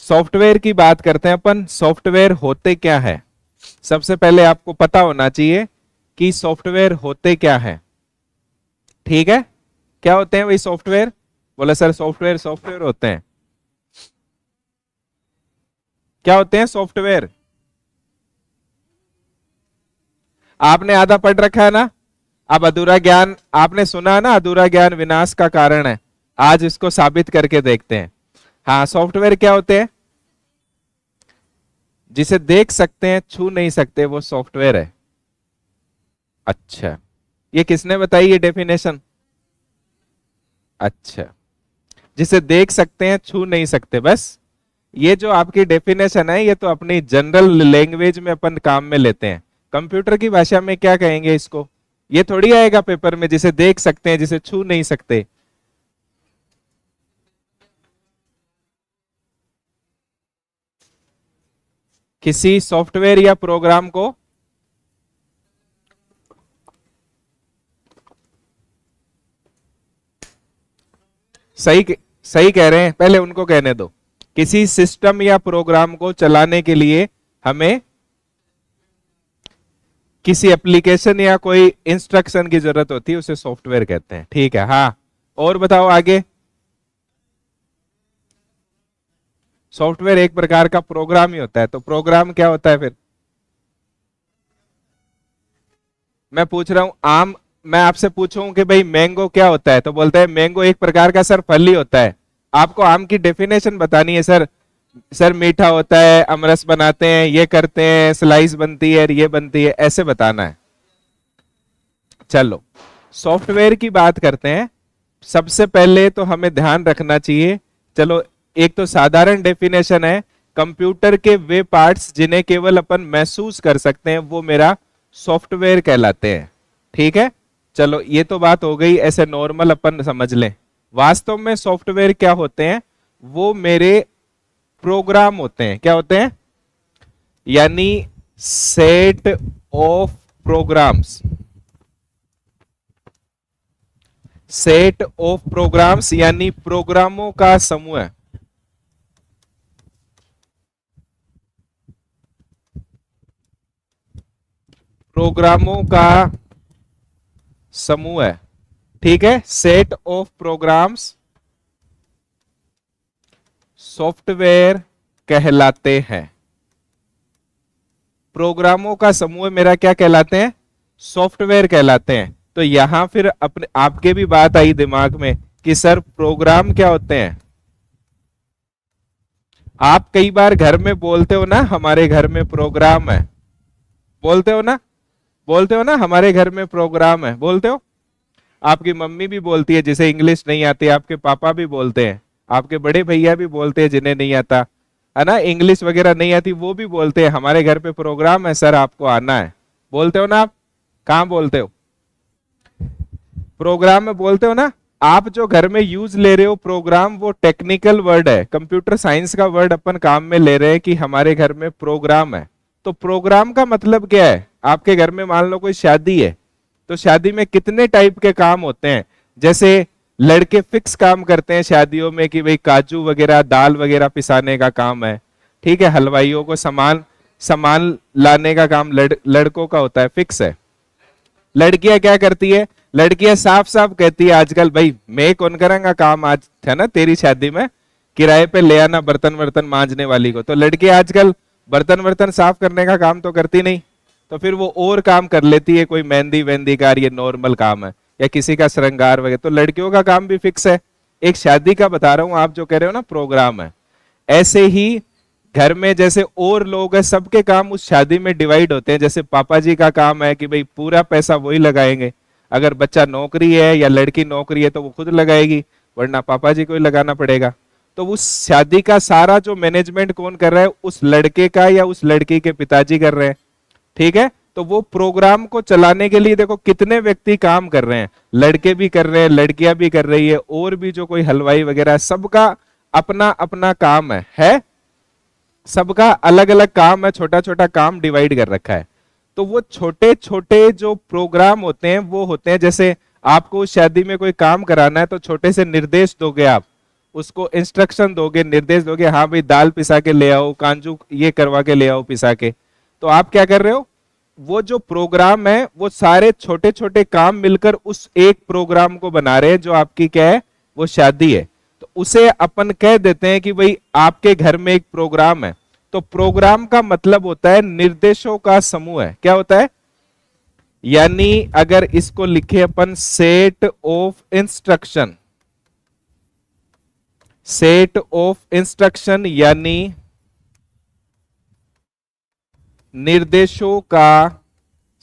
Software की बात करते हैं अपन। सॉफ्टवेयर होते क्या है, सबसे पहले आपको पता होना चाहिए कि सॉफ्टवेयर होते क्या है। ठीक है, क्या होते हैं भाई सॉफ्टवेयर? बोला सर सॉफ्टवेयर सॉफ्टवेयर होते हैं। क्या होते हैं सॉफ्टवेयर? आपने आधा पढ़ रखा है ना। अब अधूरा ज्ञान आपने सुना ना, अधूरा ज्ञान विनाश का कारण है। आज इसको साबित करके देखते हैं। हाँ, सॉफ्टवेयर क्या होते हैं? जिसे देख सकते हैं छू नहीं सकते, वो सॉफ्टवेयर है। अच्छा, ये किसने बताई ये डेफिनेशन? अच्छा, जिसे देख सकते हैं छू नहीं सकते, बस ये जो आपकी डेफिनेशन है ये तो अपनी जनरल लैंग्वेज में अपन काम में लेते हैं। कंप्यूटर की भाषा में क्या कहेंगे इसको? ये थोड़ी आएगा पेपर में, जिसे देख सकते हैं जिसे छू नहीं सकते। किसी सॉफ्टवेयर या प्रोग्राम को सही सही कह रहे हैं, पहले उनको कहने दो। किसी सिस्टम या प्रोग्राम को चलाने के लिए हमें किसी एप्लीकेशन या कोई इंस्ट्रक्शन की जरूरत होती है, उसे सॉफ्टवेयर कहते हैं। ठीक है, हाँ और बताओ आगे। सॉफ्टवेयर एक प्रकार का प्रोग्राम ही होता है, तो प्रोग्राम क्या होता है फिर? मैं पूछ रहा हूं आम, मैं आपसे पूछूं कि भाई मैंगो क्या होता है, तो बोलते हैं मैंगो एक प्रकार का सर फल ही होता है। आपको आम की डेफिनेशन बतानी है सर। सर मीठा होता है, अमरस बनाते हैं, ये करते हैं, स्लाइस बनती है, ये बनती है, ऐसे बताना है। चलो सॉफ्टवेयर की बात करते हैं। सबसे पहले तो हमें ध्यान रखना चाहिए, चलो एक तो साधारण डेफिनेशन है, कंप्यूटर के वे पार्ट्स जिन्हें केवल अपन महसूस कर सकते हैं वो मेरा सॉफ्टवेयर कहलाते हैं। ठीक है, चलो ये तो बात हो गई, ऐसे नॉर्मल अपन समझ लें। वास्तव में सॉफ्टवेयर क्या होते हैं? वो मेरे प्रोग्राम होते हैं। क्या होते हैं? यानी set of programs. Set of programs यानी प्रोग्रामों का समूह है। प्रोग्रामों का समूह है। ठीक है, सेट ऑफ प्रोग्राम्स सॉफ्टवेयर कहलाते हैं। प्रोग्रामों का समूह मेरा क्या कहलाते हैं? सॉफ्टवेयर कहलाते हैं। तो यहां फिर अपने आपके भी बात आई दिमाग में कि सर प्रोग्राम क्या होते हैं। आप कई बार घर में बोलते हो ना, हमारे घर में प्रोग्राम है, बोलते हो ना? बोलते हो ना हमारे घर में प्रोग्राम है, बोलते हो? आपकी मम्मी भी बोलती है जिसे इंग्लिश नहीं आती, आपके पापा भी बोलते हैं, आपके बड़े भैया भी बोलते हैं जिन्हें नहीं आता है ना, इंग्लिश वगैरह नहीं आती, वो भी बोलते हैं हमारे घर पे प्रोग्राम है सर, आपको आना है। बोलते हो ना आप? कहां बोलते हो? प्रोग्राम में बोलते हो ना। आप जो घर में यूज ले रहे हो प्रोग्राम, वो टेक्निकल वर्ड है, कंप्यूटर साइंस का वर्ड अपन काम में ले रहे हैं कि हमारे घर में प्रोग्राम है। तो प्रोग्राम का मतलब क्या है? आपके घर में मान लो कोई शादी है, तो शादी में कितने टाइप के काम होते हैं। जैसे लड़के फिक्स काम करते हैं शादियों में कि भाई काजू वगैरह दाल वगैरह पिसाने का काम है। ठीक है, हलवाइयों को सामान सामान लाने का काम लड़कों का होता है, फिक्स है। लड़कियां क्या करती है? लड़कियां साफ साफ कहती है आजकल, भाई मैं कौन करूंगा काम, आज है ना तेरी शादी में किराए पे ले आना बर्तन वर्तन मांजने वाली को। तो लड़कियां आजकल बर्तन वर्तन साफ करने का काम तो करती नहीं, तो फिर वो और काम कर लेती है, कोई मेहंदी वेहंदी का, ये नॉर्मल काम है, या किसी का श्रृंगार वगैरह। तो लड़कियों का काम भी फिक्स है। एक शादी का बता रहा हूं, आप जो कह रहे हो ना प्रोग्राम है, ऐसे ही घर में जैसे और लोग हैं, सबके काम उस शादी में डिवाइड होते हैं। जैसे पापा जी का काम है कि भाई पूरा पैसा वही लगाएंगे, अगर बच्चा नौकरी है या लड़की नौकरी है तो वो खुद लगाएगी, वरना पापा जी को ही लगाना पड़ेगा। तो उस शादी का सारा जो मैनेजमेंट कौन कर रहा है? उस लड़के का या उस लड़की के पिताजी कर रहे हैं। ठीक है, तो वो प्रोग्राम को चलाने के लिए देखो कितने व्यक्ति काम कर रहे हैं, लड़के भी कर रहे हैं, लड़कियां भी कर रही है, और भी जो कोई हलवाई वगैरह, सबका अपना अपना काम है? सबका अलग अलग काम है, छोटा छोटा काम डिवाइड कर रखा है। तो वो छोटे छोटे जो प्रोग्राम होते हैं वो होते हैं, जैसे आपको शादी में कोई काम कराना है तो छोटे से निर्देश दोगे आप, उसको इंस्ट्रक्शन दोगे, निर्देश दोगे, हाँ भाई दाल पिसा के ले आओ, कांजू ये करवा के ले आओ पिसा के, तो आप क्या कर रहे हो, वो जो प्रोग्राम है वो सारे छोटे छोटे काम मिलकर उस एक प्रोग्राम को बना रहे हैं जो आपकी क्या है, वो शादी है। तो उसे अपन कह देते हैं कि भाई आपके घर में एक प्रोग्राम है। तो प्रोग्राम का मतलब होता है निर्देशों का समूह है। क्या होता है, यानी अगर इसको लिखे अपन set of instruction, set of instruction यानी निर्देशों का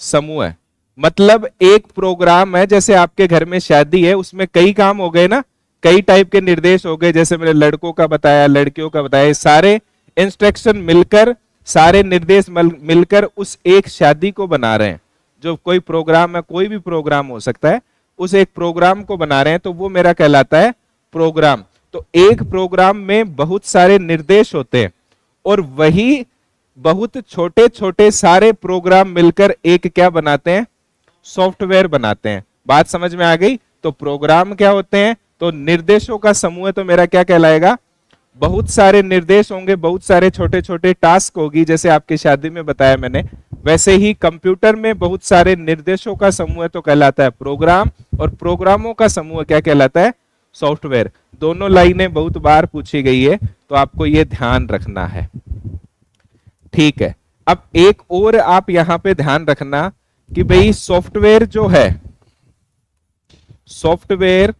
समूह है। मतलब एक प्रोग्राम है, जैसे आपके घर में शादी है, उसमें कई काम हो गए ना, कई टाइप के निर्देश हो गए, जैसे मैंने लड़कों का बताया, लड़कियों का बताया, सारे इंस्ट्रक्शन मिलकर, सारे निर्देश मिलकर उस एक शादी को बना रहे हैं। जो कोई प्रोग्राम है, कोई भी प्रोग्राम हो सकता है, उस एक प्रोग्राम को बना रहे हैं, तो वो मेरा कहलाता है प्रोग्राम। तो एक प्रोग्राम में बहुत सारे निर्देश होते हैं और वही बहुत छोटे छोटे सारे प्रोग्राम मिलकर एक क्या बनाते हैं, सॉफ्टवेयर बनाते हैं। बात समझ में आ गई। तो प्रोग्राम क्या होते हैं, तो निर्देशों का समूह है, तो मेरा क्या कहलाएगा, बहुत सारे निर्देश होंगे, बहुत सारे छोटे छोटे टास्क होगी, जैसे आपकी शादी में बताया मैंने, वैसे ही कंप्यूटर में बहुत सारे निर्देशों का समूह है तो कहलाता है प्रोग्राम, और प्रोग्रामों का समूह क्या कहलाता है, सॉफ्टवेयर। दोनों लाइनें बहुत बार पूछी गई है, तो आपको यह ध्यान रखना है। ठीक है, अब एक और आप यहां पे ध्यान रखना कि भाई सॉफ्टवेयर जो है, सॉफ्टवेयर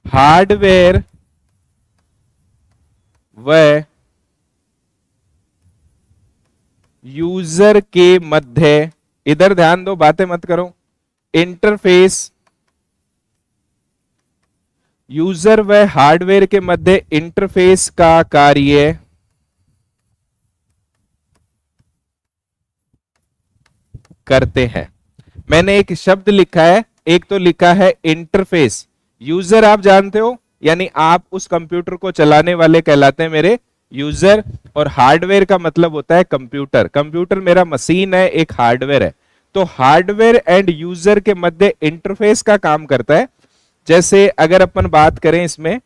हार्डवेयर व यूजर के मध्य, इधर ध्यान दो, बातें मत करो, इंटरफेस, यूजर व हार्डवेयर के मध्य इंटरफेस का कार्य करते हैं। मैंने एक शब्द लिखा है, एक तो लिखा है इंटरफेस। यूजर आप जानते हो, यानी आप उस कंप्यूटर को चलाने वाले कहलाते हैं मेरे यूजर, और हार्डवेयर का मतलब होता है कंप्यूटर। कंप्यूटर मेरा मशीन है, एक हार्डवेयर है। तो हार्डवेयर एंड यूजर के मध्य इंटरफेस का काम करता है। जैसे अगर अपन बात करें इसमें,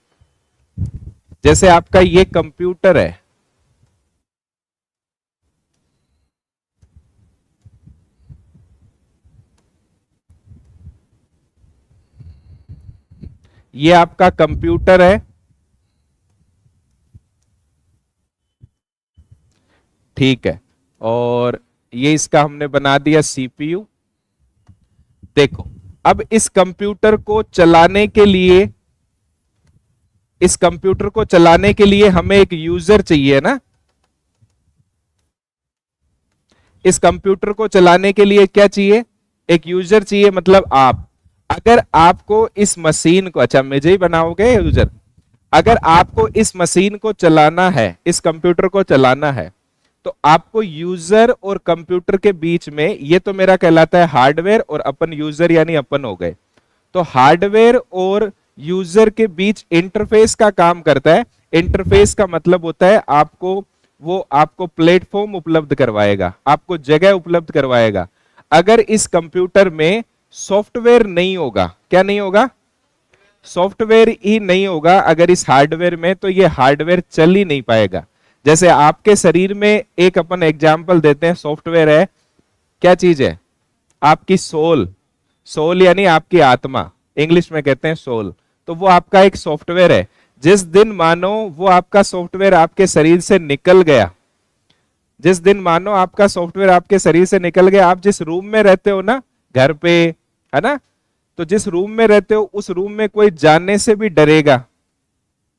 जैसे आपका ये कंप्यूटर है, ये आपका कंप्यूटर है, ठीक है, और ये इसका हमने बना दिया सीपीयू। देखो, अब इस कंप्यूटर को चलाने के लिए, इस कंप्यूटर को चलाने के लिए हमें एक यूजर चाहिए ना। इस कंप्यूटर को चलाने के लिए क्या चाहिए, एक यूजर चाहिए, मतलब आप। अगर आपको इस मशीन को, अच्छा मुझे ही बनाओगे यूजर, अगर आपको इस मशीन को चलाना है, इस कंप्यूटर को चलाना है, तो आपको यूजर और कंप्यूटर के बीच में, ये तो मेरा कहलाता है हार्डवेयर, और अपन यूजर यानी अपन हो गए, तो हार्डवेयर और यूजर के बीच इंटरफेस का काम करता है। इंटरफेस का मतलब होता है आपको, वो आपको प्लेटफॉर्म उपलब्ध करवाएगा, आपको जगह उपलब्ध करवाएगा। अगर इस कंप्यूटर में सॉफ्टवेयर नहीं होगा, क्या नहीं होगा, सॉफ्टवेयर ही नहीं होगा अगर इस हार्डवेयर में, तो ये हार्डवेयर चल ही नहीं पाएगा। जैसे आपके शरीर में एक अपन एग्जांपल देते हैं, सॉफ्टवेयर है, क्या चीज है, आपकी सोल। सोल यानी आपकी आत्मा, इंग्लिश में कहते हैं सोल। तो वो आपका एक सॉफ्टवेयर है। जिस दिन मानो वो आपका सॉफ्टवेयर आपके शरीर से निकल गया, जिस दिन मानो आपका सॉफ्टवेयर आपके शरीर से निकल गया, आप जिस रूम में रहते हो ना, घर पे, है ना, तो जिस रूम में रहते हो उस रूम में कोई जाने से भी डरेगा।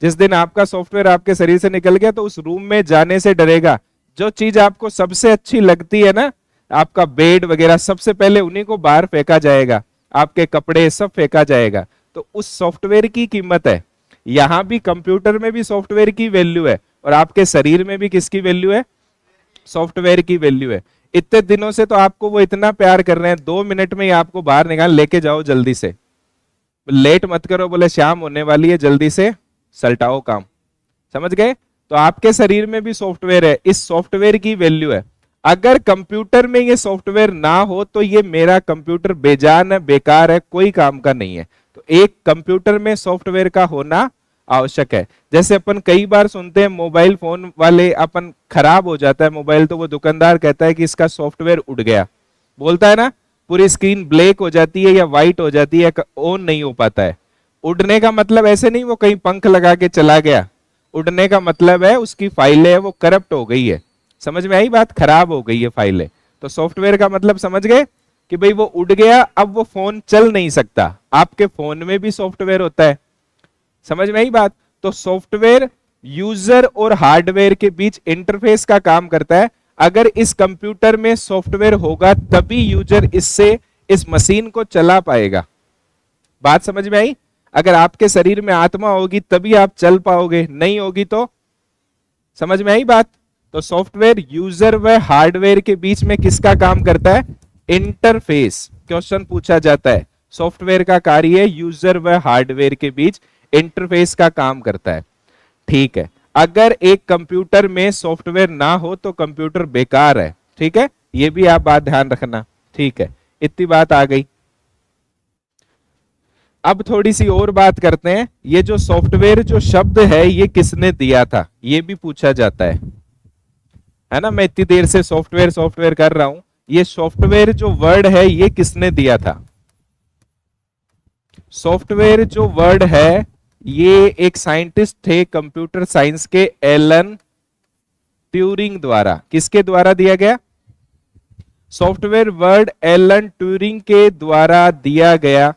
जिस दिन आपका सॉफ्टवेयर आपके शरीर से निकल गया तो उस रूम में जाने से डरेगा। जो चीज आपको सबसे अच्छी लगती है ना, आपका बेड वगैरह, सबसे पहले उन्हीं को बाहर फेंका जाएगा, आपके कपड़े सब फेंका जाएगा। तो उस सॉफ्टवेयर की कीमत है। यहां भी कंप्यूटर में भी सॉफ्टवेयर की वैल्यू है, और आपके शरीर में भी किसकी वैल्यू है, सॉफ्टवेयर की वैल्यू है। इतने दिनों से तो आपको वो इतना प्यार कर रहे हैं, 2 मिनट में ही आपको बाहर निकाल, लेके जाओ जल्दी से, लेट मत करो, बोले शाम होने वाली है, जल्दी से सलटाओ काम। समझ गए। तो आपके शरीर में भी सॉफ्टवेयर है, इस सॉफ्टवेयर की वैल्यू है। अगर कंप्यूटर में ये सॉफ्टवेयर ना हो तो ये मेरा कंप्यूटर बेजान है, बेकार है, कोई काम का नहीं है। तो एक कंप्यूटर में सॉफ्टवेयर का होना आवश्यक है। जैसे अपन कई बार सुनते हैं मोबाइल फोन वाले, अपन खराब हो जाता है मोबाइल तो वो दुकानदार कहता है कि इसका सॉफ्टवेयर उड़ गया, बोलता है ना, पूरी स्क्रीन ब्लैक हो जाती है या व्हाइट हो जाती है, ऑन नहीं हो पाता है। उड़ने का मतलब ऐसे नहीं वो कहीं पंख लगा के चला गया, उड़ने का मतलब है उसकी फाइलें वो करप्ट हो गई है। समझ में आई बात, खराब हो गई है फाइलें। तो सॉफ्टवेयर का मतलब समझ गए कि भाई वो उड़ गया, अब वो फोन चल नहीं सकता। आपके फोन में भी सॉफ्टवेयर होता है, समझ में आई बात। तो सॉफ्टवेयर यूजर और हार्डवेयर के बीच इंटरफेस का काम करता है। अगर इस कंप्यूटर में सॉफ्टवेयर होगा तभी यूजर इससे इस मशीन को चला पाएगा। बात समझ में आई। अगर आपके शरीर में आत्मा होगी तभी आप चल पाओगे, नहीं होगी तो, समझ में आई बात। तो सॉफ्टवेयर यूजर व हार्डवेयर के बीच में किसका काम करता है, इंटरफेस। क्वेश्चन पूछा जाता है सॉफ्टवेयर का कार्य यूजर व हार्डवेयर के बीच इंटरफेस का काम करता है। ठीक है, अगर एक कंप्यूटर में सॉफ्टवेयर ना हो तो कंप्यूटर बेकार है। ठीक है, ये भी आप बात ध्यान रखना। ठीक है, इतनी बात आ गई। अब थोड़ी सी और बात करते हैं। ये जो सॉफ्टवेयर जो शब्द है ये किसने दिया था, ये भी पूछा जाता है ना। मैं इतनी देर से सॉफ्टवेयर सॉफ्टवेयर कर रहा हूं, ये सॉफ्टवेयर जो वर्ड है ये किसने दिया था। सॉफ्टवेयर जो वर्ड है ये एक साइंटिस्ट थे कंप्यूटर साइंस के, एलन ट्यूरिंग द्वारा। किसके द्वारा दिया गया, सॉफ्टवेयर वर्ड एलन ट्यूरिंग के द्वारा दिया गया।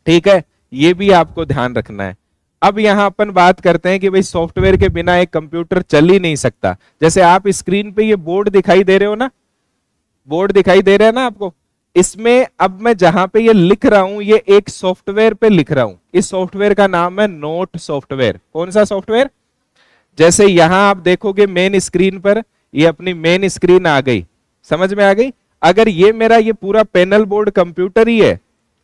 ठीक है, ये भी आपको ध्यान रखना है। अब यहां अपन बात करते हैं कि भाई सॉफ्टवेयर के बिना एक कंप्यूटर चल ही नहीं सकता। जैसे आप स्क्रीन पे ये बोर्ड दिखाई दे रहे हो ना, बोर्ड दिखाई दे रहा है ना आपको, इसमें अब मैं जहां पे ये लिख रहा हूं ये एक सॉफ्टवेयर पे लिख रहा हूं। इस सॉफ्टवेयर का नाम है नोट सॉफ्टवेयर। कौन सा सॉफ्टवेयर, जैसे यहां आप देखोगे मेन स्क्रीन पर, ये अपनी मेन स्क्रीन आ गई, समझ में आ गई। अगर ये मेरा ये पूरा पैनल बोर्ड कंप्यूटर ही है,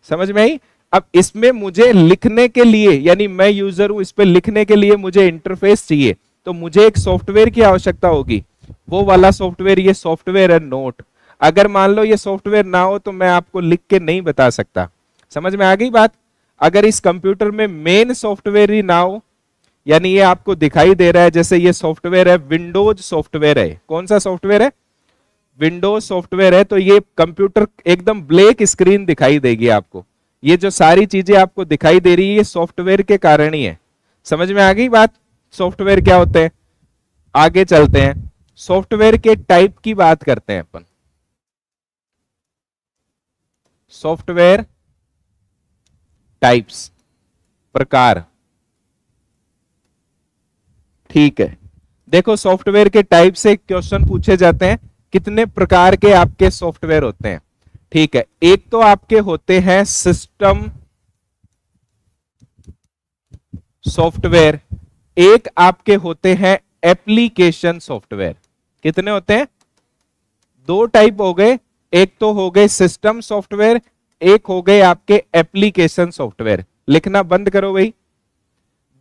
समझ में आई। अब इसमें मुझे लिखने के लिए, यानी मैं यूजर हूं, इस पे लिखने के लिए मुझे इंटरफेस चाहिए, तो मुझे एक सॉफ्टवेयर की आवश्यकता होगी। वो वाला सॉफ्टवेयर, ये सॉफ्टवेयर है नोट। अगर मान लो ये सॉफ्टवेयर ना हो तो मैं आपको लिख के नहीं बता सकता। समझ में आ गई बात। अगर इस कंप्यूटर में मेन सॉफ्टवेयर ही ना हो, यानी ये आपको दिखाई दे रहा है, जैसे ये सॉफ्टवेयर है विंडोज सॉफ्टवेयर है। कौन सा सॉफ्टवेयर है, विंडोज सॉफ्टवेयर है। तो ये कंप्यूटर एकदम ब्लैक स्क्रीन दिखाई देगी आपको। ये जो सारी चीजें आपको दिखाई दे रही है ये सॉफ्टवेयर के कारण ही है। समझ में आ गई बात, सॉफ्टवेयर क्या होते हैं। आगे चलते हैं, सॉफ्टवेयर के टाइप की बात करते हैं अपन। सॉफ्टवेयर टाइप्स, प्रकार। ठीक है, देखो सॉफ्टवेयर के टाइप से क्वेश्चन पूछे जाते हैं, कितने प्रकार के आपके सॉफ्टवेयर होते हैं। ठीक है, एक तो आपके होते हैं सिस्टम सॉफ्टवेयर, एक आपके होते हैं एप्लीकेशन सॉफ्टवेयर। कितने होते हैं, दो टाइप हो गए। एक तो हो गए सिस्टम सॉफ्टवेयर, एक हो गए आपके एप्लीकेशन सॉफ्टवेयर। लिखना बंद करो भाई,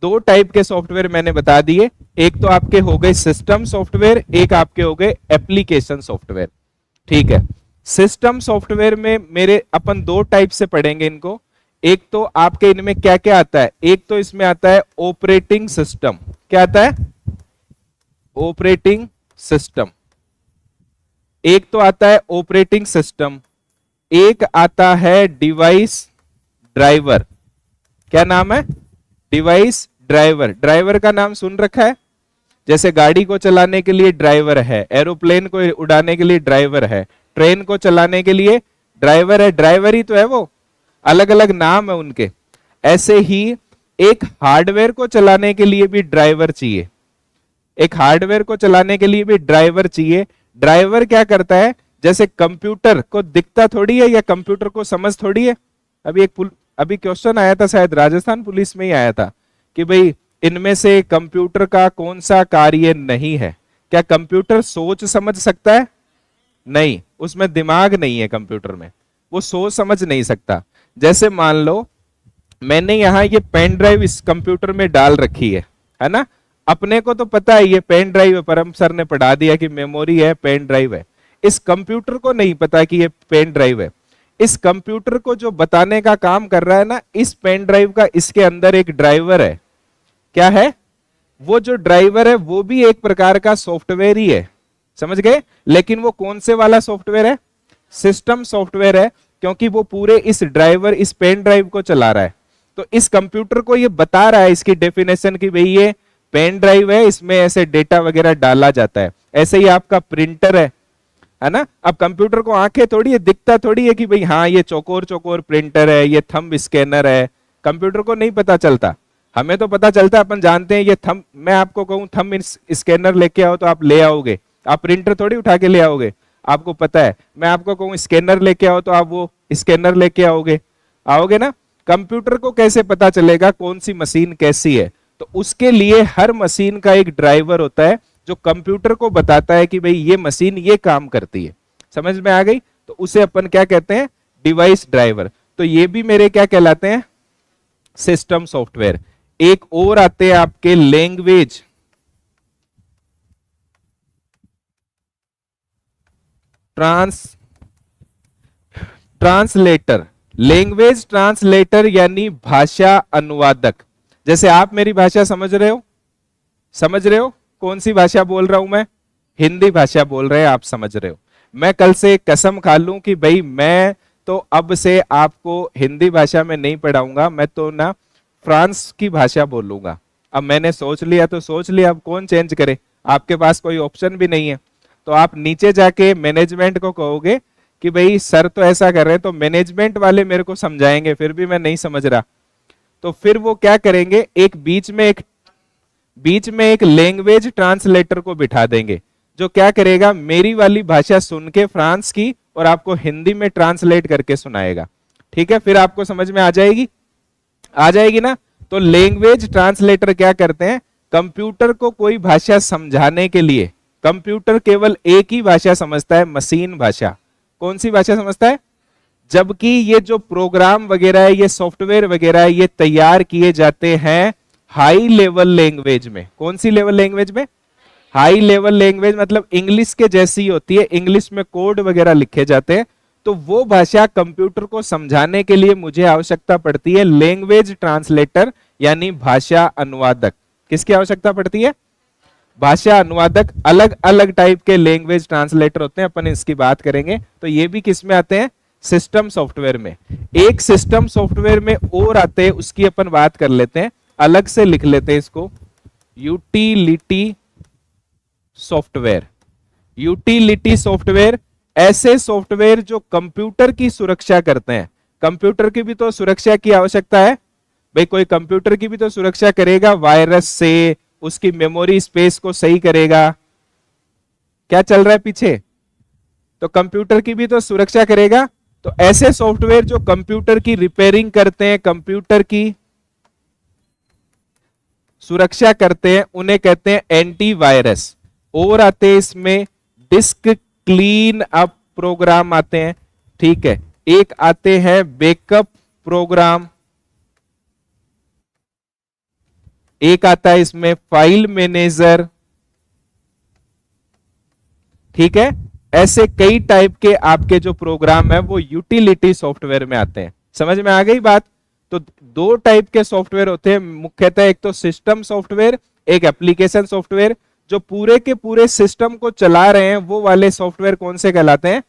दो टाइप के सॉफ्टवेयर मैंने बता दिए। एक तो आपके हो गए सिस्टम सॉफ्टवेयर, एक आपके हो गए एप्लीकेशन सॉफ्टवेयर। ठीक है, सिस्टम सॉफ्टवेयर में मेरे अपन दो टाइप से पढ़ेंगे इनको। एक तो आपके इनमें क्या क्या आता है, एक तो इसमें आता है ऑपरेटिंग सिस्टम। क्या आता है, ऑपरेटिंग सिस्टम। एक तो आता है ऑपरेटिंग सिस्टम, एक आता है डिवाइस ड्राइवर। क्या नाम है, डिवाइस ड्राइवर। ड्राइवर का नाम सुन रखा है, जैसे गाड़ी को चलाने के लिए ड्राइवर है, एरोप्लेन को उड़ाने के लिए ड्राइवर है, ट्रेन को चलाने के लिए ड्राइवर है। ड्राइवर ही तो है वो, अलग अलग नाम है उनके। ऐसे ही एक हार्डवेयर को चलाने के लिए भी ड्राइवर चाहिए, एक हार्डवेयर को चलाने के लिए भी ड्राइवर चाहिए। ड्राइवर क्या करता है, जैसे कंप्यूटर को दिखता थोड़ी है या कंप्यूटर को समझ थोड़ी है। अभी क्वेश्चन आया था, शायद राजस्थान पुलिस में ही आया था, कि भाई इनमें से कंप्यूटर का कौन सा कार्य नहीं है। क्या कंप्यूटर सोच समझ सकता है, नहीं, उसमें दिमाग नहीं है कंप्यूटर में, वो सोच समझ नहीं सकता। जैसे मान लो मैंने यहां ये पेन ड्राइव इस कंप्यूटर में डाल रखी है ना। अपने को तो पता है ये पेन ड्राइव है, परम सर ने पढ़ा दिया कि मेमोरी है, पेन ड्राइव है। इस कंप्यूटर को नहीं पता कि ये पेन ड्राइव है। इस कंप्यूटर को जो बताने का काम कर रहा है ना, इस पेन ड्राइव का, इसके अंदर एक ड्राइवर है। क्या है वो? जो ड्राइवर है वो भी एक प्रकार का सॉफ्टवेयर ही है, समझ गए? लेकिन वो कौन से वाला सॉफ्टवेयर है? सिस्टम सॉफ्टवेयर है, क्योंकि वो पूरे इस ड्राइवर, इस पेन ड्राइव को चला रहा है। तो इस कंप्यूटर को ये बता रहा है इसकी डेफिनेशन की भाई ये पेन ड्राइव है, इसमें ऐसे डेटा वगैरह डाला जाता है। ऐसे ही आपका प्रिंटर है ना? अब कंप्यूटर को आंखें थोड़ी है, दिखता थोड़ी है कि भाई हाँ ये चौकोर चौकोर प्रिंटर है, ये थंब स्कैनर है। कंप्यूटर को नहीं पता चलता, हमें तो पता चलता है, अपन जानते हैं ये थंब। मैं आपको कहूं थंब स्कैनर लेके आओ तो आप ले आओगे, आप प्रिंटर थोड़ी उठा के ले आओगे, आपको पता है। मैं आपको कहूं स्कैनर लेके आओ तो आप वो स्कैनर लेके आओगे ना? कंप्यूटर को कैसे पता चलेगा कौन सी मशीन कैसी है? तो उसके लिए हर मशीन का एक ड्राइवर होता है जो कंप्यूटर को बताता है कि भाई ये मशीन ये काम करती है। समझ में आ गई? तो उसे अपन क्या कहते हैं? Device driver. तो ये भी मेरे क्या कहलाते हैं? System software. एक और आते हैं आपके लैंग्वेज ट्रांसलेटर। लैंग्वेज ट्रांसलेटर यानी भाषा अनुवादक। जैसे आप मेरी भाषा समझ रहे हो, समझ रहे हो कौन सी भाषा बोल रहा हूं मैं? हिंदी भाषा बोल रहे हैं, आप समझ रहे हो। मैं कल से कसम खा लूं कि भाई मैं तो अब से आपको हिंदी भाषा में नहीं पढ़ाऊंगा, मैं तो ना फ्रांस की भाषा बोलूंगा। अब मैंने सोच लिया तो सोच लिया, अब कौन चेंज करे? आपके पास कोई ऑप्शन भी नहीं है। तो आप नीचे जाके मैनेजमेंट को कहोगे कि भाई सर तो ऐसा कर रहे हैं, तो मैनेजमेंट वाले मेरे को समझाएंगे, फिर भी मैं नहीं समझ रहा। तो फिर वो क्या करेंगे, एक बीच में एक लैंग्वेज ट्रांसलेटर को बिठा देंगे, जो क्या करेगा, मेरी वाली भाषा सुन के फ्रांस की और आपको हिंदी में ट्रांसलेट करके सुनाएगा। ठीक है? फिर आपको समझ में आ जाएगी ना? तो लैंग्वेज ट्रांसलेटर क्या करते हैं, कंप्यूटर को कोई भाषा समझाने के लिए, कंप्यूटर केवल एक ही भाषा समझता है, मशीन भाषा। कौन सी भाषा समझता है? जबकि ये जो प्रोग्राम वगैरह है, ये सॉफ्टवेयर वगैरह है, ये तैयार किए जाते हैं हाई लेवल लैंग्वेज में। कौन सी लेवल लैंग्वेज में? हाई लेवल लैंग्वेज मतलब इंग्लिश के जैसी होती है, इंग्लिश में कोड वगैरह लिखे जाते हैं। तो वो भाषा कंप्यूटर को समझाने के लिए मुझे आवश्यकता पड़ती है लैंग्वेज ट्रांसलेटर यानी भाषा अनुवादक। किसकी आवश्यकता पड़ती है? भाषा अनुवादक। अलग अलग टाइप के लैंग्वेज ट्रांसलेटर होते हैं, अपन इसकी बात करेंगे। तो ये भी किस में आते हैं? सिस्टम सॉफ्टवेयर में। एक सिस्टम सॉफ्टवेयर में और आते हैं, उसकी अपन बात कर लेते हैं, अलग से लिख लेते हैं इसको, यूटिलिटी सॉफ्टवेयर। यूटिलिटी सॉफ्टवेयर ऐसे सॉफ्टवेयर जो कंप्यूटर की सुरक्षा करते हैं। कंप्यूटर की भी तो सुरक्षा की आवश्यकता है भाई, कोई कंप्यूटर की भी तो सुरक्षा करेगा, वायरस से, उसकी मेमोरी स्पेस को सही करेगा। क्या चल रहा है पीछे? तो कंप्यूटर की भी तो सुरक्षा करेगा। तो ऐसे सॉफ्टवेयर जो कंप्यूटर की रिपेयरिंग करते हैं, कंप्यूटर की सुरक्षा करते हैं, उन्हें कहते हैं एंटीवायरस। और आते हैं इसमें डिस्क क्लीन अप प्रोग्राम आते हैं। ठीक है? एक आते हैं बैकअप प्रोग्राम, एक आता है इसमें फाइल मैनेजर। ठीक है? ऐसे कई टाइप के आपके जो प्रोग्राम है वो यूटिलिटी सॉफ्टवेयर में आते हैं। समझ में आ गई बात? तो दो टाइप के सॉफ्टवेयर होते हैं मुख्यतः, एक तो सिस्टम सॉफ्टवेयर, एक एप्लीकेशन सॉफ्टवेयर। जो पूरे के पूरे सिस्टम को चला रहे हैं वो वाले सॉफ्टवेयर कौन से कहलाते हैं?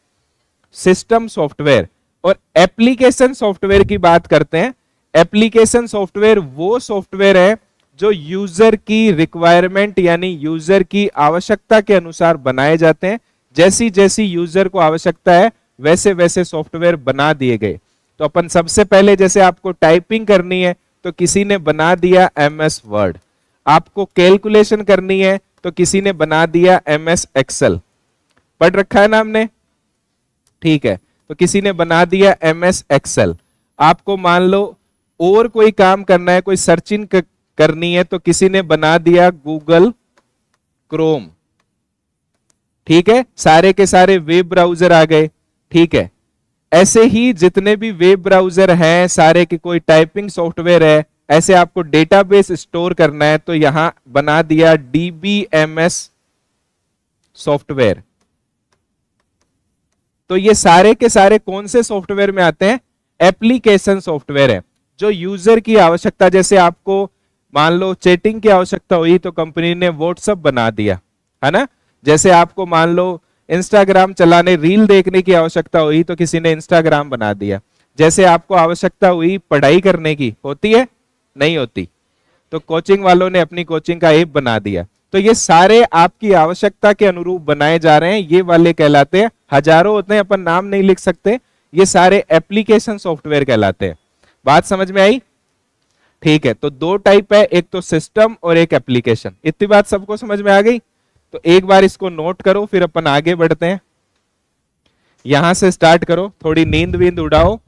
System software. और एप्लीकेशन सॉफ्टवेयर की बात करते हैं। एप्लीकेशन सॉफ्टवेयर वो सॉफ्टवेयर है जो यूजर की रिक्वायरमेंट यानी यूजर की आवश्यकता के अनुसार बनाए जाते हैं। जैसी जैसी यूजर को आवश्यकता है वैसे वैसे सॉफ्टवेयर बना दिए गए। तो अपन सबसे पहले जैसे आपको टाइपिंग करनी है तो किसी ने बना दिया MS वर्ड, आपको कैलकुलेशन करनी है तो किसी ने बना दिया MS एक्सेल। पढ़ रखा है ना हमने? ठीक है, तो किसी ने बना दिया MS एक्सेल। आपको मान लो और कोई काम करना है, कोई सर्चिंग करनी है तो किसी ने बना दिया गूगल क्रोम। ठीक है? सारे के सारे वेब ब्राउजर आ गए। ठीक है? ऐसे ही जितने भी वेब ब्राउजर हैं सारे के, कोई टाइपिंग सॉफ्टवेयर है ऐसे आपको डेटाबेस स्टोर करना है तो यहां बना दिया DBMS सॉफ्टवेयर। तो ये सारे के सारे कौन से सॉफ्टवेयर में आते हैं? एप्लीकेशन सॉफ्टवेयर है, जो यूजर की आवश्यकता, जैसे आपको मान लो चैटिंग की आवश्यकता हुई तो कंपनी ने व्हाट्सएप बना दिया, है ना। जैसे आपको मान लो इंस्टाग्राम चलाने, रील देखने की आवश्यकता हुई तो किसी ने इंस्टाग्राम बना दिया। जैसे आपको आवश्यकता हुई पढ़ाई करने की, होती है नहीं होती, तो कोचिंग वालों ने अपनी कोचिंग का ऐप बना दिया। तो ये सारे आपकी आवश्यकता के अनुरूप बनाए जा रहे हैं, ये वाले कहलाते हैं, हजारों होते हैं, अपन नाम नहीं लिख सकते, ये सारे एप्लीकेशन सॉफ्टवेयर कहलाते हैं। बात समझ में आई? ठीक है, तो दो टाइप है, एक तो सिस्टम और एक एप्लीकेशन। इतनी बात सबको समझ में आ गई? तो एक बार इसको नोट करो, फिर अपन आगे बढ़ते हैं। यहां से स्टार्ट करो, थोड़ी नींद वींद उड़ाओ।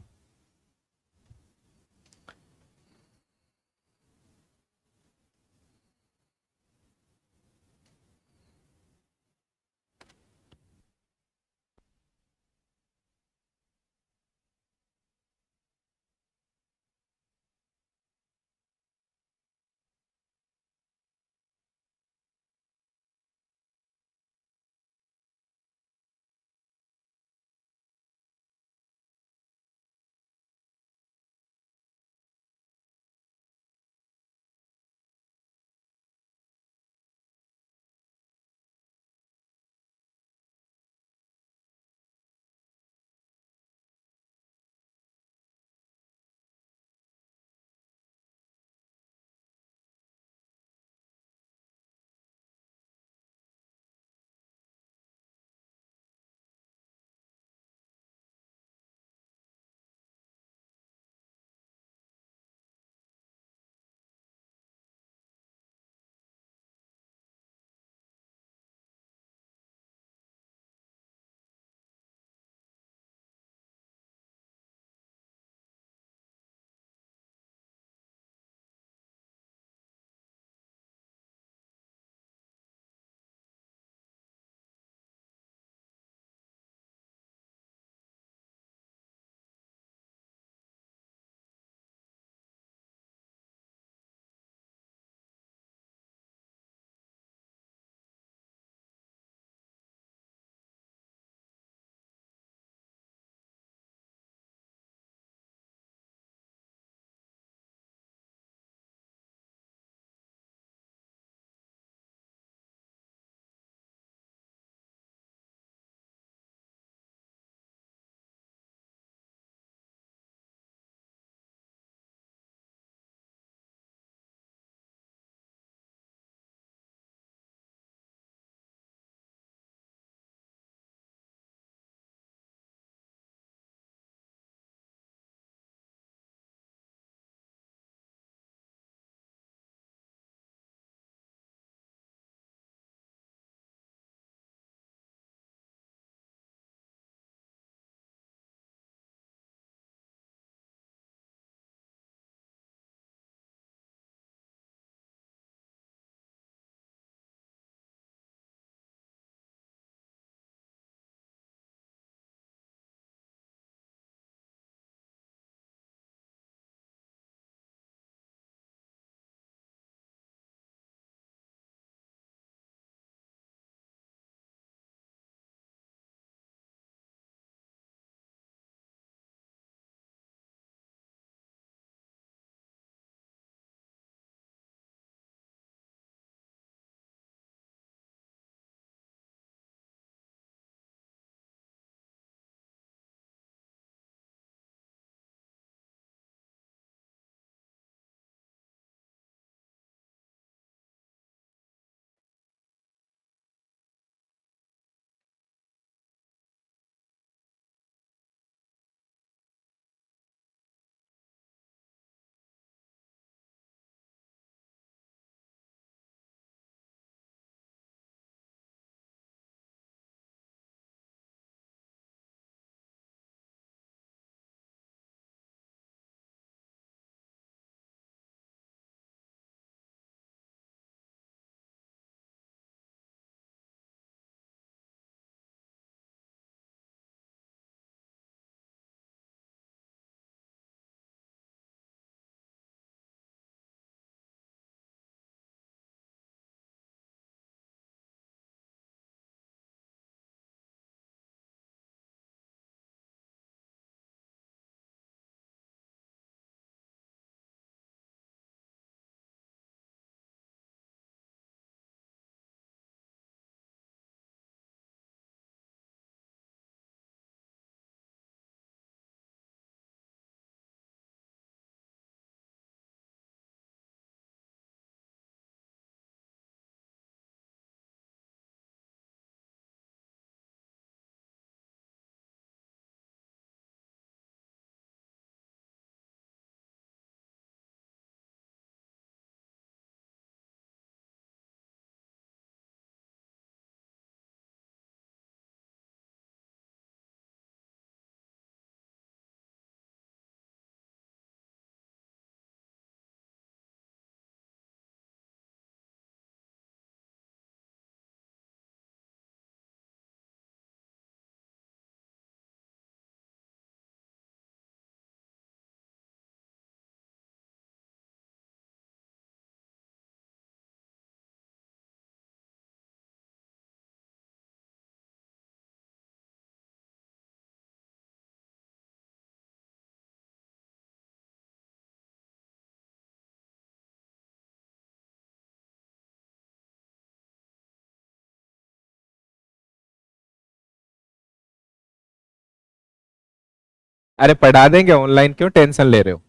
अरे पढ़ा देंगे ऑनलाइन, क्यों टेंशन ले रहे हो?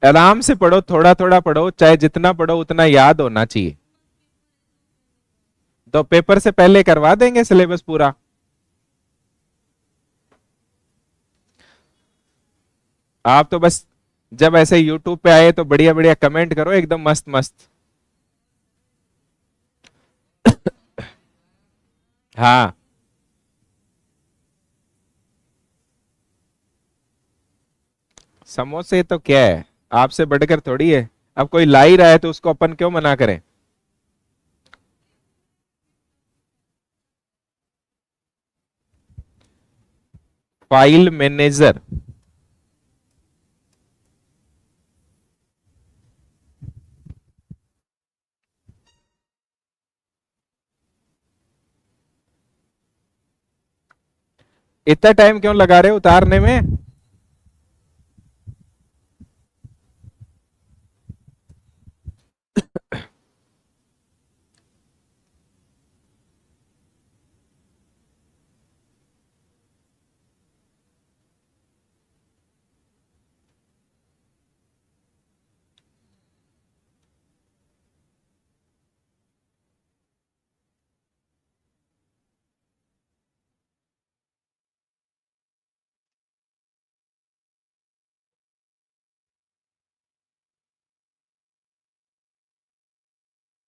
आराम से पढ़ो, थोड़ा थोड़ा पढ़ो, चाहे जितना पढ़ो उतना याद होना चाहिए। तो पेपर से पहले करवा देंगे सिलेबस पूरा। आप तो बस जब ऐसे यूट्यूब पे आए तो बढ़िया बढ़िया कमेंट करो, एकदम मस्त मस्त। हाँ, समोसे तो क्या है, आपसे बढ़कर थोड़ी है। अब कोई ला ही रहा है तो उसको अपन क्यों मना करें। File manager. इतना टाइम क्यों लगा रहे हो उतारने में?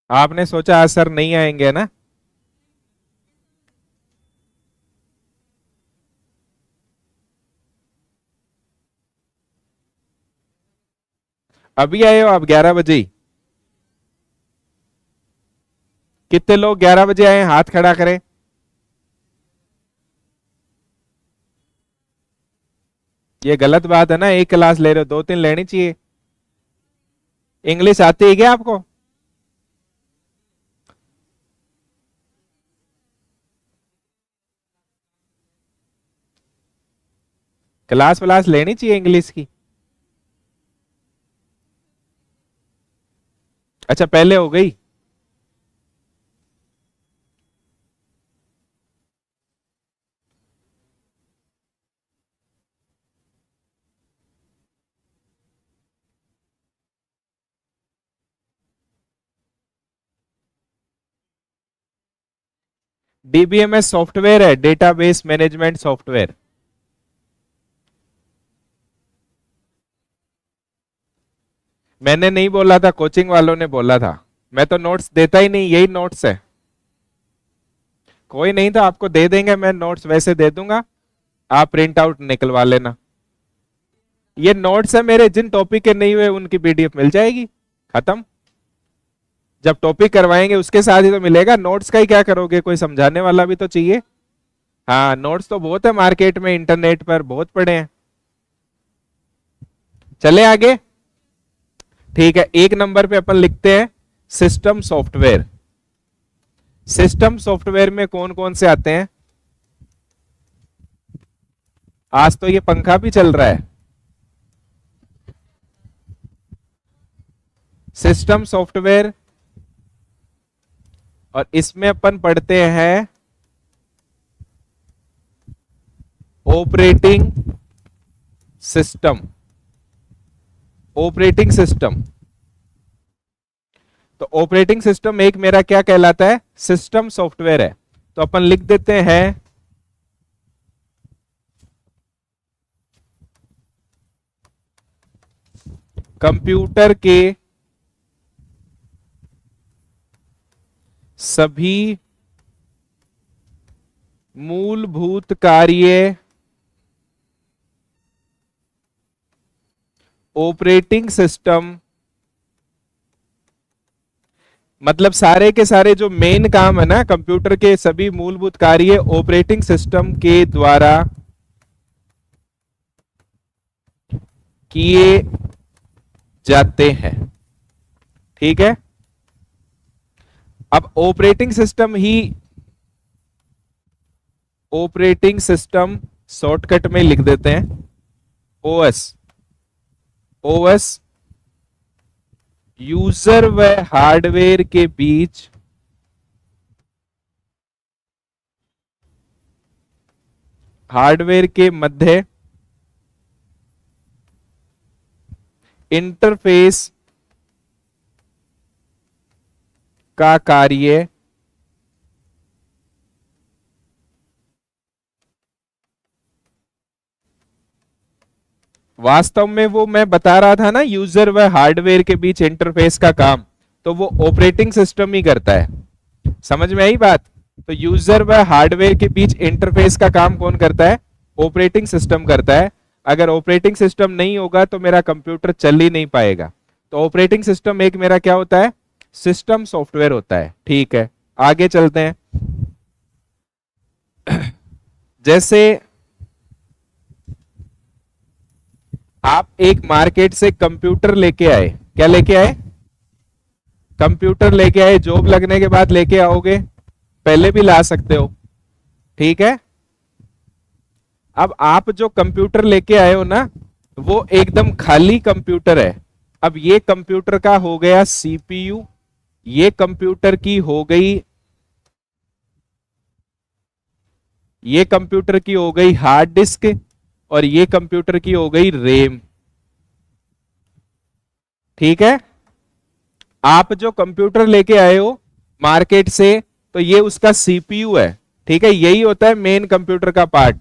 आपने सोचा आज सर नहीं आएंगे ना? अभी आए हो आप 11 बजे ही? कितने लोग 11 बजे आए, हाथ खड़ा करें। ये गलत बात है ना, एक क्लास ले रहे हो, दो तीन लेनी चाहिए। इंग्लिश आती है क्या आपको? क्लास व्लास लेनी चाहिए इंग्लिश की। अच्छा, पहले हो गई। डीबीएमएस सॉफ्टवेयर है, डेटाबेस मैनेजमेंट सॉफ्टवेयर। मैंने नहीं बोला था, कोचिंग वालों ने बोला था। मैं तो नोट्स देता ही नहीं, यही नोट्स है। कोई नहीं तो आपको दे देंगे, मैं नोट्स वैसे दे दूंगा, आप प्रिंट आउट निकलवा लेना। ये नोट्स है मेरे, जिन टॉपिक के नहीं हुए उनकी पीडीएफ मिल जाएगी। खत्म। जब टॉपिक करवाएंगे उसके साथ ही तो मिलेगा, नोट्स का ही क्या करोगे, कोई समझाने वाला भी तो चाहिए। हाँ, नोट्स तो बहुत है मार्केट में, इंटरनेट पर बहुत पड़े हैं। चले आगे। ठीक है, एक नंबर पे अपन लिखते हैं सिस्टम सॉफ्टवेयर। सिस्टम सॉफ्टवेयर में कौन कौन से आते हैं? आज तो ये पंखा भी चल रहा है। सिस्टम सॉफ्टवेयर, और इसमें अपन पढ़ते हैं ऑपरेटिंग सिस्टम। ऑपरेटिंग सिस्टम, तो ऑपरेटिंग सिस्टम एक मेरा क्या कहलाता है, सिस्टम सॉफ्टवेयर है। तो अपन लिख देते हैं कंप्यूटर के सभी मूलभूत कार्य ऑपरेटिंग सिस्टम, मतलब सारे के सारे जो मेन काम है ना, कंप्यूटर के सभी मूलभूत कार्य ऑपरेटिंग सिस्टम के द्वारा किए जाते हैं। ठीक है, अब ऑपरेटिंग सिस्टम शॉर्टकट में लिख देते हैं ओएस। ओएस यूजर व हार्डवेयर के बीच हार्डवेयर के मध्य इंटरफेस का कार्य वास्तव में वो मैं बता रहा था ना, यूजर व हार्डवेयर के बीच इंटरफेस का काम तो वो ऑपरेटिंग सिस्टम ही करता है। समझ में आई बात? तो यूजर व हार्डवेयर के बीच इंटरफेस का काम कौन करता है? ऑपरेटिंग सिस्टम करता है। अगर ऑपरेटिंग सिस्टम नहीं होगा तो मेरा कंप्यूटर चल ही नहीं पाएगा। तो ऑपरेटिंग सिस्टम एक मेरा क्या होता है? सिस्टम सॉफ्टवेयर होता है। ठीक है, आगे चलते हैं। जैसे आप एक मार्केट से कंप्यूटर लेके आए, क्या लेके आए? कंप्यूटर लेके आए, जॉब लगने के बाद लेके आओगे, पहले भी ला सकते हो। ठीक है, अब आप जो कंप्यूटर लेके आए हो ना, वो एकदम खाली कंप्यूटर है। अब ये कंप्यूटर का हो गया सीपीयू, ये कंप्यूटर की हो गई, ये कंप्यूटर की हो गई हार्ड डिस्क, और ये कंप्यूटर की हो गई रैम। ठीक है, आप जो कंप्यूटर लेके आए हो मार्केट से, तो ये उसका सीपीयू है। ठीक है, यही होता है मेन कंप्यूटर का पार्ट।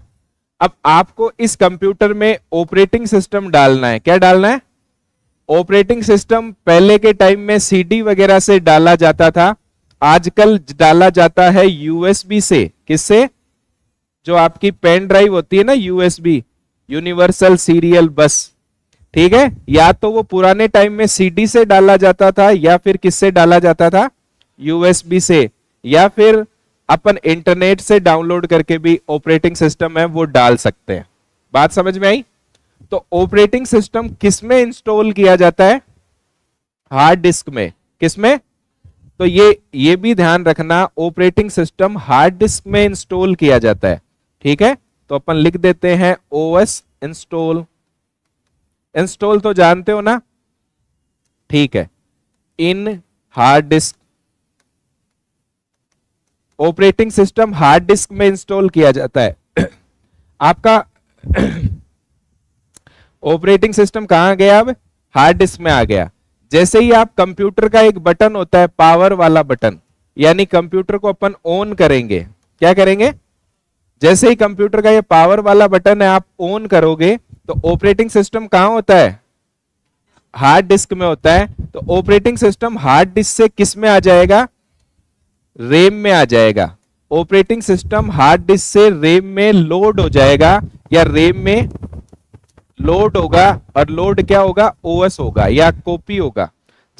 अब आपको इस कंप्यूटर में ऑपरेटिंग सिस्टम डालना है। क्या डालना है? Operating system. पहले के टाइम में सीडी वगैरह से डाला जाता था, आजकल डाला जाता है यूएसबी से। किससे? जो आपकी पेन ड्राइव होती है ना, यूएसबी, यूनिवर्सल सीरियल बस। ठीक है, या तो वो पुराने टाइम में सीडी से डाला जाता था, या फिर किससे डाला जाता था? यूएसबी से, या फिर अपन इंटरनेट से डाउनलोड करके भी ऑपरेटिंग सिस्टम है वो डाल सकते हैं। बात समझ में आई? तो ऑपरेटिंग सिस्टम किस में इंस्टॉल किया जाता है? हार्ड डिस्क में। किस में? तो ये भी ध्यान रखना, ऑपरेटिंग सिस्टम हार्ड डिस्क में इंस्टॉल किया जाता है। ठीक है, तो अपन लिख देते हैं ओएस इंस्टॉल। इंस्टॉल तो जानते हो ना? ठीक है, in hard disk. Operating system hard disk में इंस्टॉल किया जाता है। आपका ऑपरेटिंग सिस्टम कहां गया? अब हार्ड डिस्क में आ गया। जैसे ही आप कंप्यूटर का एक बटन होता है, पावर वाला बटन, यानी कंप्यूटर को अपन ऑन करेंगे, क्या करेंगे? जैसे ही कंप्यूटर का ये पावर वाला बटन है आप ऑन करोगे, तो ऑपरेटिंग सिस्टम कहां होता है? हार्ड डिस्क में होता है। तो ऑपरेटिंग सिस्टम हार्ड डिस्क से किस में आ जाएगा? रैम में आ जाएगा। ऑपरेटिंग सिस्टम हार्ड डिस्क से रैम में लोड हो जाएगा, या रैम में लोड होगा, और लोड क्या होगा? ओएस होगा या कॉपी होगा।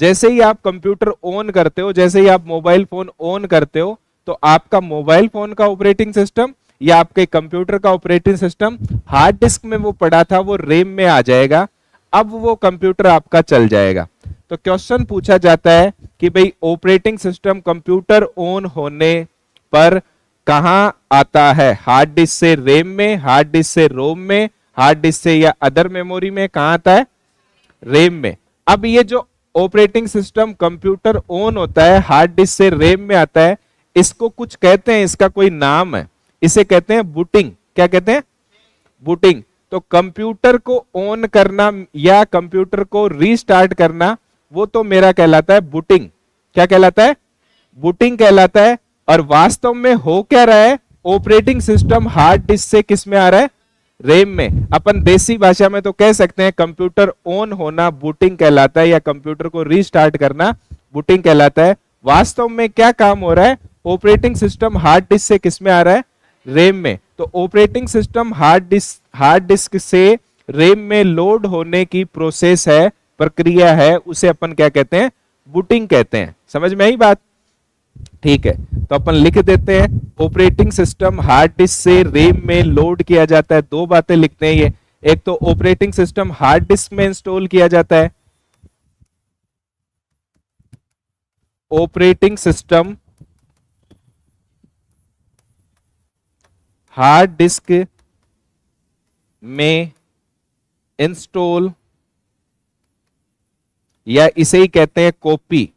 जैसे ही आप कंप्यूटर ऑन करते हो, जैसे ही आप मोबाइल फोन ऑन करते हो, तो आपका मोबाइल फोन का ऑपरेटिंग सिस्टम या आपके कंप्यूटर का ऑपरेटिंग सिस्टम हार्ड डिस्क में वो पड़ा था, वो रैम में आ जाएगा। अब वो कंप्यूटर आपका चल जाएगा। तो क्वेश्चन पूछा जाता है कि भाई ऑपरेटिंग सिस्टम कंप्यूटर ऑन होने पर कहां आता है? हार्ड डिस्क से रैम में, हार्ड डिस्क से रोम में, हार्ड डिस्क से या अदर मेमोरी में, कहां आता है? रैम में। अब ये जो ऑपरेटिंग सिस्टम कंप्यूटर ऑन होता है हार्ड डिस्क से रैम में आता है, इसको कुछ कहते हैं, इसका कोई नाम है, इसे कहते हैं बूटिंग। क्या कहते हैं? बूटिंग। तो कंप्यूटर को ऑन करना या कंप्यूटर को रीस्टार्ट करना, वो तो मेरा कहलाता है बूटिंग। क्या कहलाता है? बूटिंग कहलाता है। और वास्तव में हो क्या रहा है? ऑपरेटिंग सिस्टम हार्ड डिस्क से किस में आ रहा है? रैम में। अपन देसी भाषा में तो कह सकते हैं कंप्यूटर ऑन होना बूटिंग कहलाता है, या कंप्यूटर को रीस्टार्ट करना बूटिंग कहलाता है। वास्तव में क्या काम हो रहा है? ऑपरेटिंग सिस्टम हार्ड डिस्क से किस में आ रहा है? रैम में। तो ऑपरेटिंग सिस्टम हार्ड डिस्क से रैम में लोड होने की प्रोसेस है, प्रक्रिया है, उसे अपन क्या कहते हैं? बूटिंग कहते हैं। समझ में आई बात? ठीक है, तो अपन लिख देते हैं ऑपरेटिंग सिस्टम हार्ड डिस्क से रैम में लोड किया जाता है। दो बातें लिखते हैं ये, एक तो ऑपरेटिंग सिस्टम हार्ड डिस्क में इंस्टॉल किया जाता है, ऑपरेटिंग सिस्टम हार्ड डिस्क में इंस्टॉल, या इसे ही कहते हैं कॉपी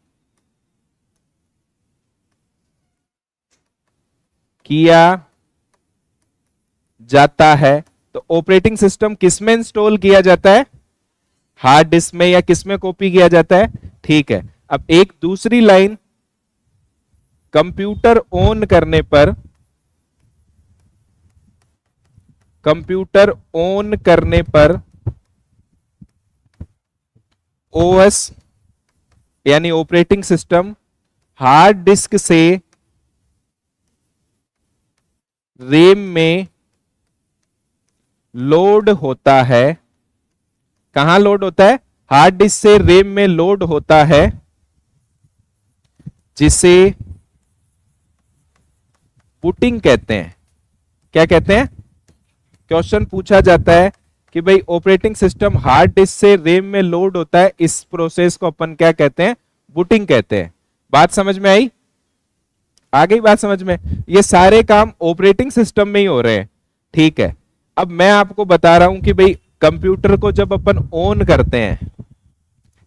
किया जाता है, तो ऑपरेटिंग सिस्टम किस में इंस्टॉल किया जाता है? हार्ड डिस्क में, या किस में कॉपी किया जाता है? ठीक है, अब एक दूसरी लाइन, कंप्यूटर ऑन करने पर, कंप्यूटर ऑन करने पर ओएस यानी ऑपरेटिंग सिस्टम हार्ड डिस्क से रैम में लोड होता है। कहां लोड होता है? हार्ड डिस्क से रैम में लोड होता है, जिसे बूटिंग कहते हैं। क्या कहते हैं? क्वेश्चन पूछा जाता है कि भाई ऑपरेटिंग सिस्टम हार्ड डिस्क से रैम में लोड होता है, इस प्रोसेस को अपन क्या कहते हैं? बूटिंग कहते हैं। बात समझ में आई? आ गई बात समझ में? ये सारे काम ऑपरेटिंग सिस्टम में ही हो रहे हैं। ठीक है, अब मैं आपको बता रहा हूं कि भाई कंप्यूटर को जब अपन ऑन करते हैं,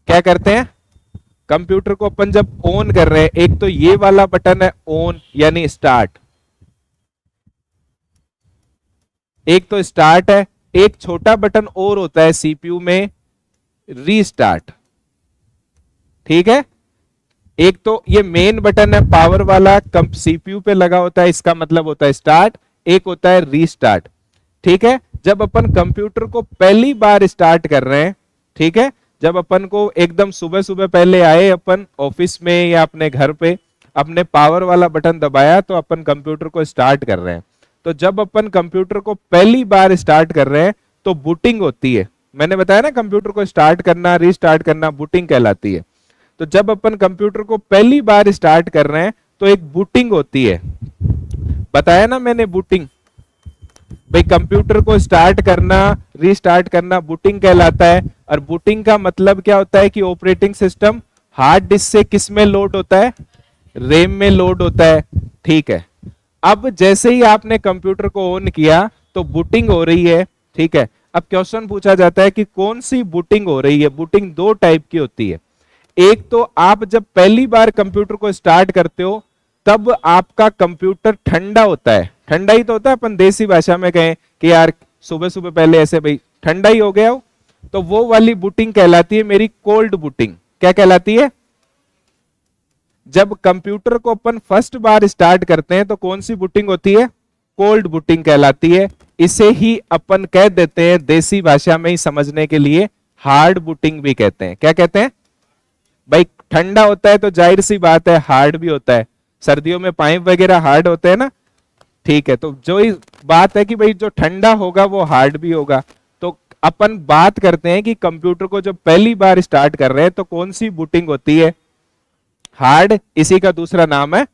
क्या करते हैं? कंप्यूटर को अपन जब ऑन कर रहे हैं, एक तो ये वाला बटन है ऑन यानी स्टार्ट, एक तो स्टार्ट है, एक छोटा बटन और होता है सीपीयू में, रीस्टार्ट। ठीक है, एक तो ये मेन बटन है पावर वाला, सीपीयू पे लगा होता है, इसका मतलब होता है स्टार्ट, एक होता है रीस्टार्ट। ठीक है, जब अपन कंप्यूटर को पहली बार स्टार्ट कर रहे हैं, ठीक है, जब अपन को एकदम सुबह सुबह पहले आए अपन ऑफिस में या अपने घर पे, अपने पावर वाला बटन दबाया तो अपन कंप्यूटर को स्टार्ट कर रहे हैं। तो जब अपन कंप्यूटर को पहली बार स्टार्ट कर रहे हैं तो बूटिंग होती है। मैंने बताया ना, कंप्यूटर को स्टार्ट करना, रीस्टार्ट करना बूटिंग कहलाती है। तो जब अपन कंप्यूटर को पहली बार स्टार्ट कर रहे हैं तो एक बूटिंग होती है। बताया ना मैंने बूटिंग, भाई कंप्यूटर को स्टार्ट करना, रीस्टार्ट करना बूटिंग कहलाता है। और बूटिंग का मतलब क्या होता है कि ऑपरेटिंग सिस्टम हार्ड डिस्क से किस में लोड होता है? रैम में लोड होता है। ठीक है, अब जैसे ही आपने कंप्यूटर को ऑन किया तो बूटिंग हो रही है। ठीक है, अब क्वेश्चन पूछा जाता है कि कौन सी बूटिंग हो रही है? बूटिंग दो टाइप की होती है। एक तो आप जब पहली बार कंप्यूटर को स्टार्ट करते हो तब आपका कंप्यूटर ठंडा होता है, ठंडा ही तो होता है, अपन देसी भाषा में कहें कि यार सुबह सुबह पहले ऐसे भाई ठंडा ही हो गया हो, तो वो वाली बूटिंग कहलाती है मेरी कोल्ड बूटिंग। क्या कहलाती है? जब कंप्यूटर को अपन फर्स्ट बार स्टार्ट करते हैं तो कौन सी बूटिंग होती है? कोल्ड बूटिंग कहलाती है। इसे ही अपन कह देते हैं देसी भाषा में ही समझने के लिए हार्ड बूटिंग भी कहते हैं। क्या कहते हैं? भाई ठंडा होता है तो जाहिर सी बात है हार्ड भी होता है, सर्दियों में पाइप वगैरह हार्ड होते हैं ना। ठीक है, तो जो बात है कि भाई जो ठंडा होगा वो हार्ड भी होगा। तो अपन बात करते हैं कि कंप्यूटर को जब पहली बार स्टार्ट कर रहे हैं तो कौन सी बूटिंग होती है? हार्ड, इसी का दूसरा नाम है।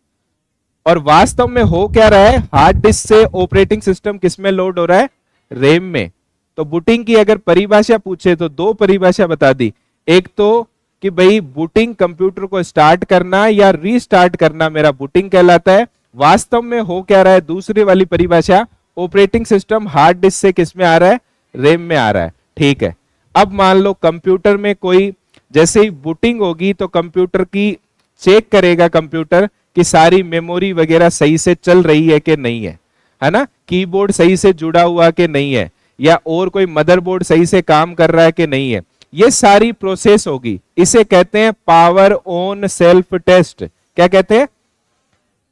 और वास्तव में हो क्या रहा है? हार्ड डिस्क से ऑपरेटिंग सिस्टम किस में लोड हो रहा है? रैम में। तो बूटिंग की अगर परिभाषा पूछे तो दो परिभाषा बता दी। एक तो कि भाई बूटिंग कंप्यूटर को स्टार्ट करना या रीस्टार्ट करना मेरा बूटिंग कहलाता है। वास्तव में हो क्या रहा है? दूसरी वाली परिभाषा, ऑपरेटिंग सिस्टम हार्ड डिस्क से किस में आ रहा है? रैम में आ रहा है। ठीक है, अब मान लो कंप्यूटर में कोई जैसे ही बूटिंग होगी तो कंप्यूटर की चेक करेगा कंप्यूटर कि सारी मेमोरी वगैरह सही से चल रही है कि नहीं है ना, कीबोर्ड सही से जुड़ा हुआ कि नहीं है, या और कोई मदरबोर्ड सही से काम कर रहा है कि नहीं है। ये सारी प्रोसेस होगी, इसे कहते हैं पावर ऑन सेल्फ टेस्ट। क्या कहते हैं?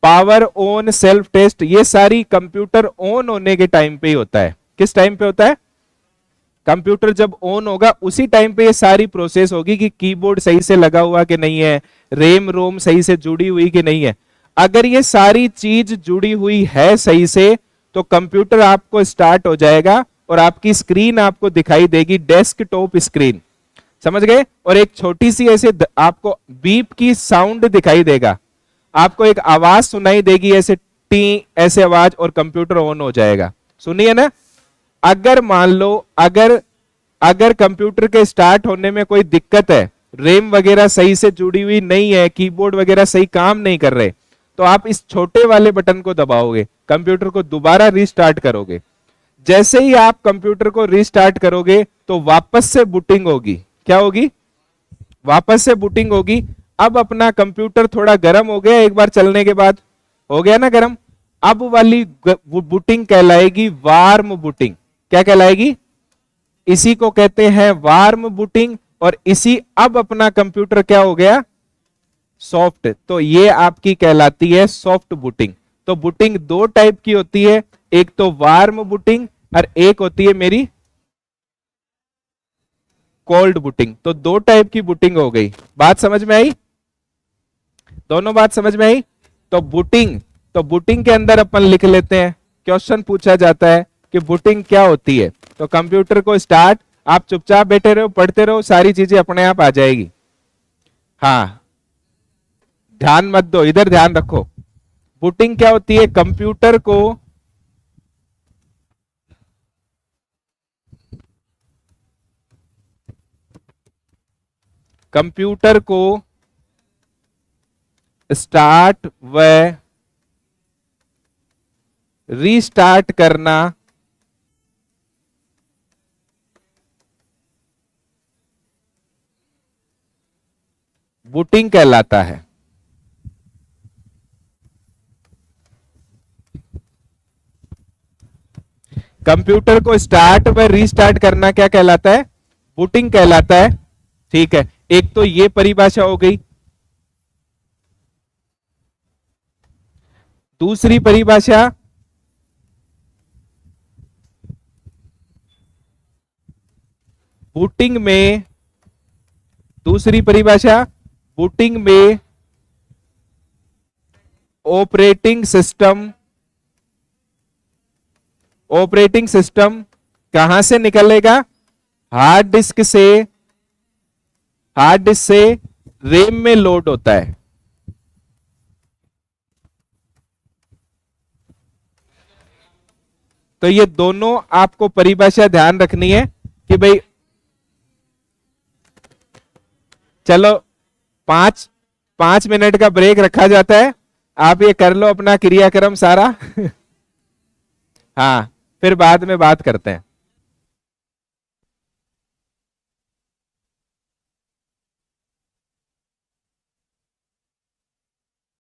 Power on self test. ये सारी कंप्यूटर ऑन होने के टाइम पे ही होता है। किस टाइम पे होता है? कंप्यूटर जब ऑन होगा उसी टाइम पे ये सारी प्रोसेस होगी कि कीबोर्ड सही से लगा हुआ कि नहीं है, रैम रोम सही से जुड़ी हुई कि नहीं है। अगर ये सारी चीज जुड़ी हुई है सही से तो कंप्यूटर आपको स्टार्ट हो जाएगा और आपकी स्क्रीन आपको दिखाई देगी, डेस्कटॉप स्क्रीन, समझ गए? और एक छोटी सी ऐसे आपको बीप की साउंड दिखाई देगा, आपको एक आवाज सुनाई देगी ऐसे टी ऐसे आवाज, और कंप्यूटर ऑन हो जाएगा। सुनिए ना, अगर मान लो अगर कंप्यूटर के स्टार्ट होने में कोई दिक्कत है, रैम वगैरह सही से जुड़ी हुई नहीं है, कीबोर्ड वगैरह सही काम नहीं कर रहे, तो आप इस छोटे वाले बटन को दबाओगे, कंप्यूटर को दोबारा रीस्टार्ट करोगे। जैसे ही आप कंप्यूटर को रीस्टार्ट करोगे तो वापस से बूटिंग होगी। क्या होगी? वापस से बूटिंग होगी। अब अपना कंप्यूटर थोड़ा गर्म हो गया, एक बार चलने के बाद हो गया ना गर्म, अब वाली बूटिंग कहलाएगी वार्म बूटिंग। क्या कहलाएगी? इसी को कहते हैं वार्म बूटिंग। और इसी अब अपना कंप्यूटर क्या हो गया? सॉफ्ट। तो ये आपकी कहलाती है सॉफ्ट बूटिंग। तो बूटिंग दो टाइप की होती है, एक तो वार्म बूटिंग और एक होती है मेरी कोल्ड बूटिंग। तो दो टाइप की बूटिंग हो गई। बात समझ में आई? दोनों बात समझ में आई? तो बूटिंग के अंदर अपन लिख लेते हैं, क्वेश्चन पूछा जाता है कि बूटिंग क्या होती है। तो कंप्यूटर को स्टार्ट, आप चुपचाप बैठे रहो, पढ़ते रहो, सारी चीजें अपने आप आ जाएगी। हाँ, ध्यान मत दो, इधर ध्यान रखो। बूटिंग क्या होती है? कंप्यूटर को स्टार्ट व रीस्टार्ट करना बूटिंग कहलाता है। कंप्यूटर को स्टार्ट व रीस्टार्ट करना क्या कहलाता है? बूटिंग कहलाता है। ठीक है, एक तो ये परिभाषा हो गई। दूसरी परिभाषा, बूटिंग में ऑपरेटिंग सिस्टम कहां से निकलेगा? हार्ड डिस्क से रैम में लोड होता है। तो ये दोनों आपको परिभाषा ध्यान रखनी है कि भाई चलो 5 मिनट का ब्रेक रखा जाता है, आप ये कर लो अपना क्रियाक्रम सारा हाँ, फिर बाद में बात करते हैं।